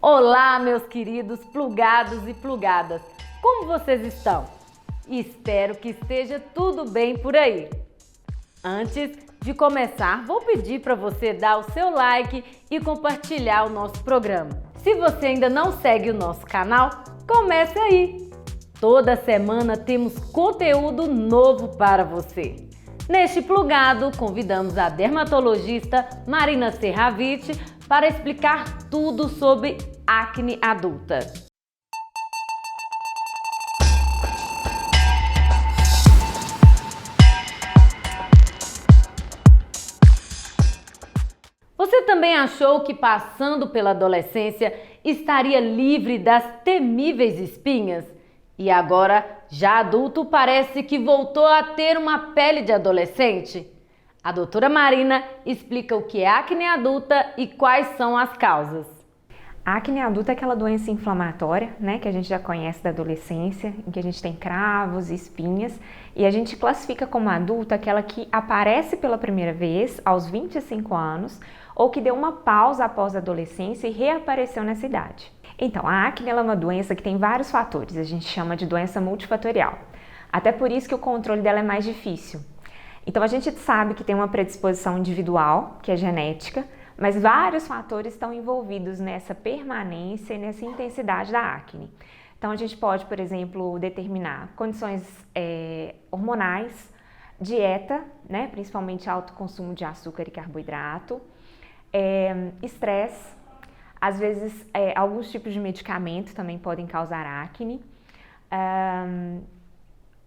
Olá, meus queridos plugados e plugadas! Como vocês estão? Espero que esteja tudo bem por aí. Antes de começar, vou pedir para você dar o seu like e compartilhar o nosso programa. Se você ainda não segue o nosso canal, comece aí! Toda semana temos conteúdo novo para você. Neste plugado, convidamos a dermatologista Marina Serraviti para explicar tudo sobre acne adulta. Você também achou que passando pela adolescência estaria livre das temíveis espinhas? E agora, já adulto, parece que voltou a ter uma pele de adolescente? A doutora Marina explica o que é acne adulta e quais são as causas. A acne adulta é aquela doença inflamatória, né, que a gente já conhece da adolescência, em que a gente tem cravos e espinhas, e a gente classifica como adulta aquela que aparece pela primeira vez aos 25 anos ou que deu uma pausa após a adolescência e reapareceu nessa idade. Então, a acne é uma doença que tem vários fatores, a gente chama de doença multifatorial. Até por isso que o controle dela é mais difícil. Então, a gente sabe que tem uma predisposição individual, que é genética, mas vários fatores estão envolvidos nessa permanência e nessa intensidade da acne. Então, a gente pode, por exemplo, determinar condições hormonais, dieta, né, principalmente alto consumo de açúcar e carboidrato, estresse, às vezes alguns tipos de medicamento também podem causar acne,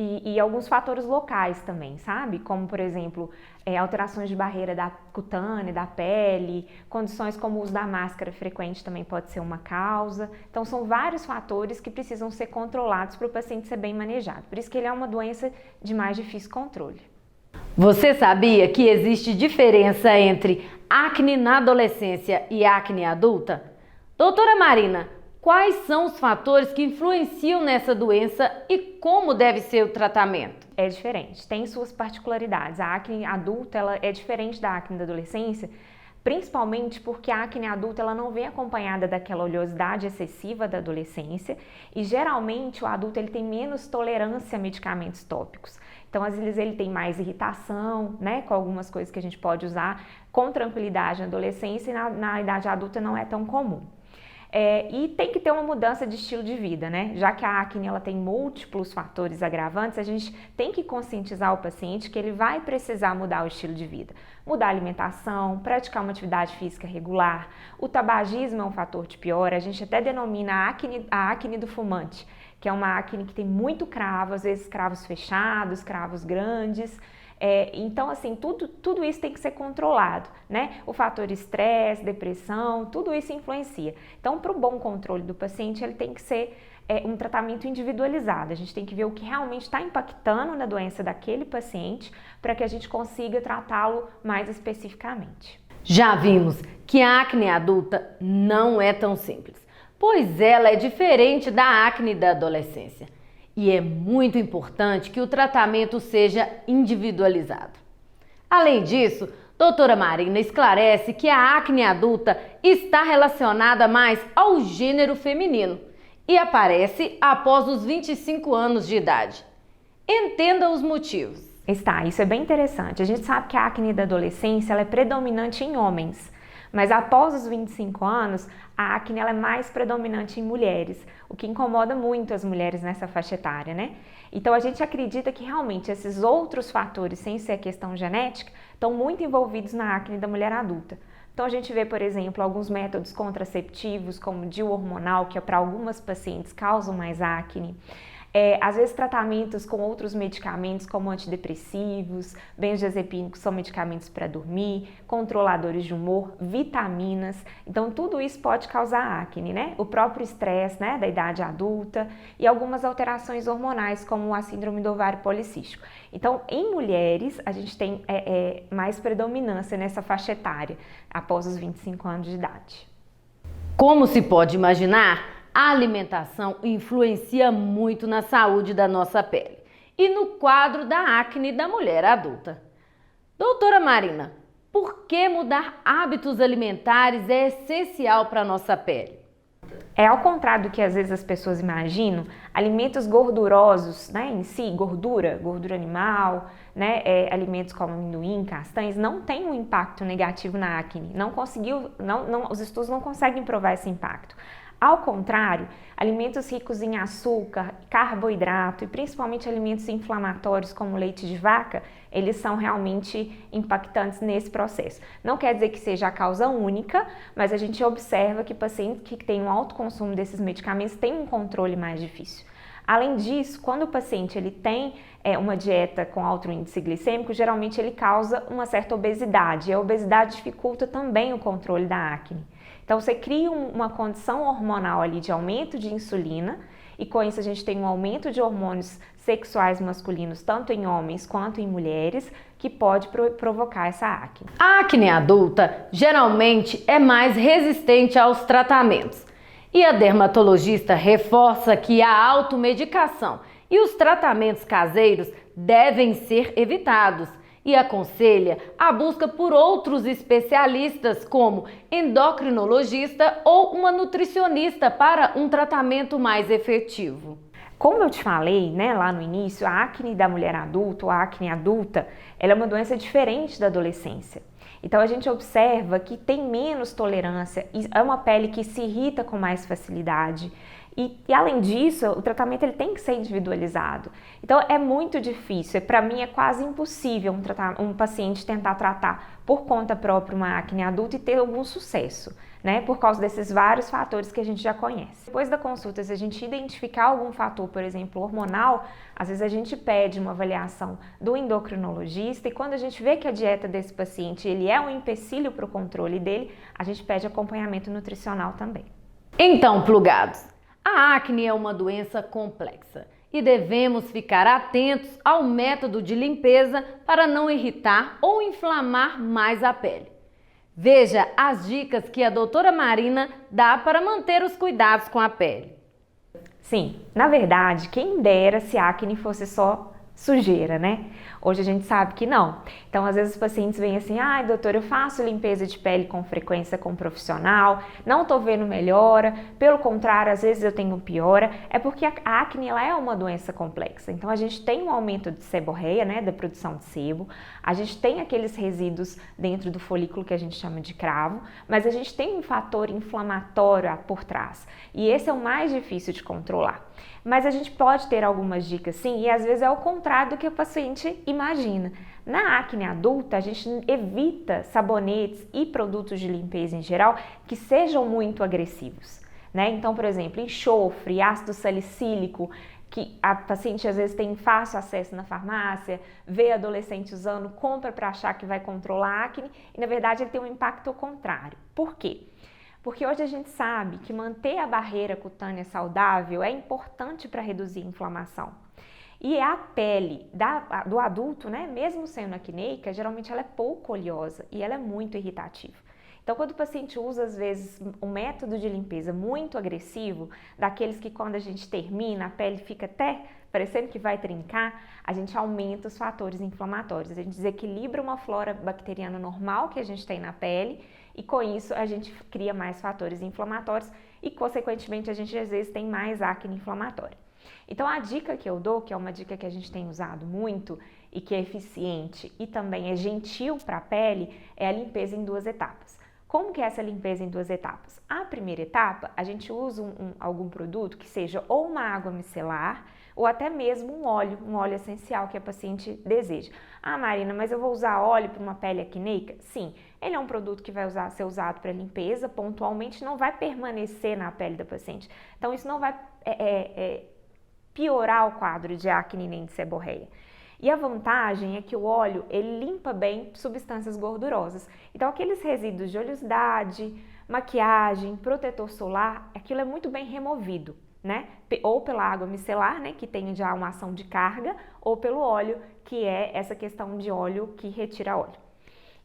e alguns fatores locais também, sabe? Como, por exemplo, alterações de barreira da cutânea, da pele, condições como o uso da máscara frequente também pode ser uma causa. Então, são vários fatores que precisam ser controlados para o paciente ser bem manejado. Por isso que ele é uma doença de mais difícil controle. Você sabia que existe diferença entre acne na adolescência e acne adulta? Doutora Marina, quais são os fatores que influenciam nessa doença e como deve ser o tratamento? É diferente, tem suas particularidades. A acne adulta ela é diferente da acne da adolescência, principalmente porque a acne adulta ela não vem acompanhada daquela oleosidade excessiva da adolescência e geralmente o adulto ele tem menos tolerância a medicamentos tópicos. Então, às vezes ele tem mais irritação, né, com algumas coisas que a gente pode usar com tranquilidade na adolescência e na idade adulta não é tão comum. E tem que ter uma mudança de estilo de vida, né? Já que a acne ela tem múltiplos fatores agravantes, a gente tem que conscientizar o paciente que ele vai precisar mudar o estilo de vida. Mudar a alimentação, praticar uma atividade física regular. O tabagismo é um fator de piora, a gente até denomina a acne do fumante, que é uma acne que tem muito cravo, às vezes cravos fechados, cravos grandes. Então, assim, tudo isso tem que ser controlado, né? O fator estresse, depressão, tudo isso influencia. Então, para o bom controle do paciente, ele tem que ser um tratamento individualizado. A gente tem que ver o que realmente está impactando na doença daquele paciente para que a gente consiga tratá-lo mais especificamente. Já vimos que a acne adulta não é tão simples, pois ela é diferente da acne da adolescência. E é muito importante que o tratamento seja individualizado. Além disso, doutora Marina esclarece que a acne adulta está relacionada mais ao gênero feminino e aparece após os 25 anos de idade. Entenda os motivos. Isso é bem interessante. A gente sabe que a acne da adolescência ela é predominante em homens. Mas após os 25 anos, a acne ela é mais predominante em mulheres, o que incomoda muito as mulheres nessa faixa etária, né? Então a gente acredita que realmente esses outros fatores, sem ser a questão genética, estão muito envolvidos na acne da mulher adulta. Então a gente vê, por exemplo, alguns métodos contraceptivos, como o DIU hormonal, que para algumas pacientes causam mais acne. Às vezes tratamentos com outros medicamentos como antidepressivos, benzodiazepínicos são medicamentos para dormir, controladores de humor, vitaminas, então tudo isso pode causar acne, né? O próprio estresse, né, da idade adulta e algumas alterações hormonais como a síndrome do ovário policístico. Então em mulheres a gente tem mais predominância nessa faixa etária após os 25 anos de idade. Como se pode imaginar, a alimentação influencia muito na saúde da nossa pele e no quadro da acne da mulher adulta. Doutora Marina, por que mudar hábitos alimentares é essencial para a nossa pele? É ao contrário do que às vezes as pessoas imaginam, alimentos gordurosos, né, em si, gordura animal, né, alimentos como amendoim, castanhas, não tem um impacto negativo na acne. Os estudos não conseguem provar esse impacto. Ao contrário, alimentos ricos em açúcar, carboidrato e principalmente alimentos inflamatórios como leite de vaca, eles são realmente impactantes nesse processo. Não quer dizer que seja a causa única, mas a gente observa que pacientes que têm um alto consumo desses medicamentos têm um controle mais difícil. Além disso, quando o paciente ele tem uma dieta com alto índice glicêmico, geralmente ele causa uma certa obesidade, e a obesidade dificulta também o controle da acne. Então, você cria uma condição hormonal ali de aumento de insulina e com isso a gente tem um aumento de hormônios sexuais masculinos, tanto em homens quanto em mulheres, que pode provocar essa acne. A acne adulta geralmente é mais resistente aos tratamentos e a dermatologista reforça que a automedicação e os tratamentos caseiros devem ser evitados. E aconselha a busca por outros especialistas como endocrinologista ou uma nutricionista para um tratamento mais efetivo. Como eu te falei, né, lá no início, a acne da mulher adulta, ou a acne adulta, ela é uma doença diferente da adolescência. Então a gente observa que tem menos tolerância, é uma pele que se irrita com mais facilidade. E além disso, o tratamento ele tem que ser individualizado. Então é muito difícil, para mim é quase impossível um paciente tentar tratar por conta própria uma acne adulta e ter algum sucesso, né? Por causa desses vários fatores que a gente já conhece. Depois da consulta, se a gente identificar algum fator, por exemplo, hormonal, às vezes a gente pede uma avaliação do endocrinologista e quando a gente vê que a dieta desse paciente ele é um empecilho para o controle dele, a gente pede acompanhamento nutricional também. Então, plugados, a acne é uma doença complexa e devemos ficar atentos ao método de limpeza para não irritar ou inflamar mais a pele. Veja as dicas que a doutora Marina dá para manter os cuidados com a pele. Sim, na verdade, quem dera se a acne fosse só sujeira, né? Hoje a gente sabe que não. Então, às vezes os pacientes vêm assim, ai, doutor, eu faço limpeza de pele com frequência com um profissional, não tô vendo melhora, pelo contrário, às vezes eu tenho piora. É porque a acne, ela é uma doença complexa. Então, a gente tem um aumento de seborreia, né, da produção de sebo, a gente tem aqueles resíduos dentro do folículo que a gente chama de cravo, mas a gente tem um fator inflamatório por trás. E esse é o mais difícil de controlar. Mas a gente pode ter algumas dicas sim, e às vezes é o contrário do que o paciente imagina. Na acne adulta, a gente evita sabonetes e produtos de limpeza em geral que sejam muito agressivos, né? Então, por exemplo, enxofre, ácido salicílico, que a paciente às vezes tem fácil acesso na farmácia, vê adolescente usando, compra para achar que vai controlar a acne e na verdade ele tem um impacto ao contrário. Por quê? Porque hoje a gente sabe que manter a barreira cutânea saudável é importante para reduzir a inflamação. E a pele do adulto, né, mesmo sendo acneica, geralmente ela é pouco oleosa e ela é muito irritativa. Então, quando o paciente usa, às vezes, um método de limpeza muito agressivo, daqueles que quando a gente termina, a pele fica até parecendo que vai trincar, a gente aumenta os fatores inflamatórios. A gente desequilibra uma flora bacteriana normal que a gente tem na pele e com isso a gente cria mais fatores inflamatórios e, consequentemente, a gente às vezes tem mais acne inflamatória. Então, a dica que eu dou, que é uma dica que a gente tem usado muito e que é eficiente e também é gentil para a pele, é a limpeza em 2 etapas. Como que é essa limpeza em 2 etapas? A primeira etapa, a gente usa algum produto que seja ou uma água micelar ou até mesmo um óleo essencial que a paciente deseja. Ah, Marina, mas eu vou usar óleo para uma pele acneica? Sim, ele é um produto que vai ser usado para limpeza, pontualmente, não vai permanecer na pele da paciente. Então, isso não vai piorar o quadro de acne nem de seborreia. E a vantagem é que o óleo, ele limpa bem substâncias gordurosas. Então, aqueles resíduos de oleosidade, maquiagem, protetor solar, aquilo é muito bem removido, né? Ou pela água micelar, né, que tem já uma ação de carga, ou pelo óleo, que é essa questão de óleo que retira óleo.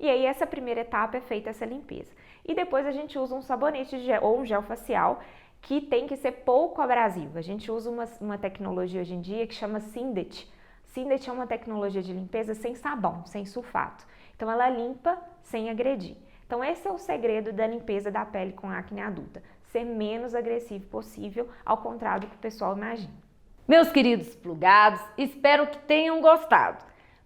E aí, essa primeira etapa é feita essa limpeza. E depois a gente usa um sabonete ou um gel facial, que tem que ser pouco abrasivo. A gente usa uma tecnologia hoje em dia que chama Syndet. Syndet é uma tecnologia de limpeza sem sabão, sem sulfato. Então, ela limpa sem agredir. Então, esse é o segredo da limpeza da pele com acne adulta. ser menos agressivo possível, ao contrário do que o pessoal imagina. Meus queridos plugados, espero que tenham gostado.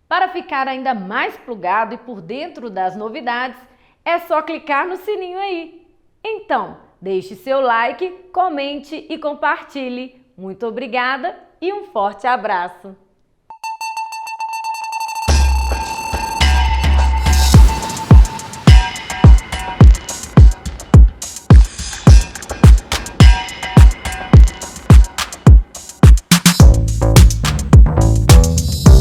Para ficar ainda mais plugado e por dentro das novidades, é só clicar no sininho aí. Então, deixe seu like, comente e compartilhe. Muito obrigada e um forte abraço!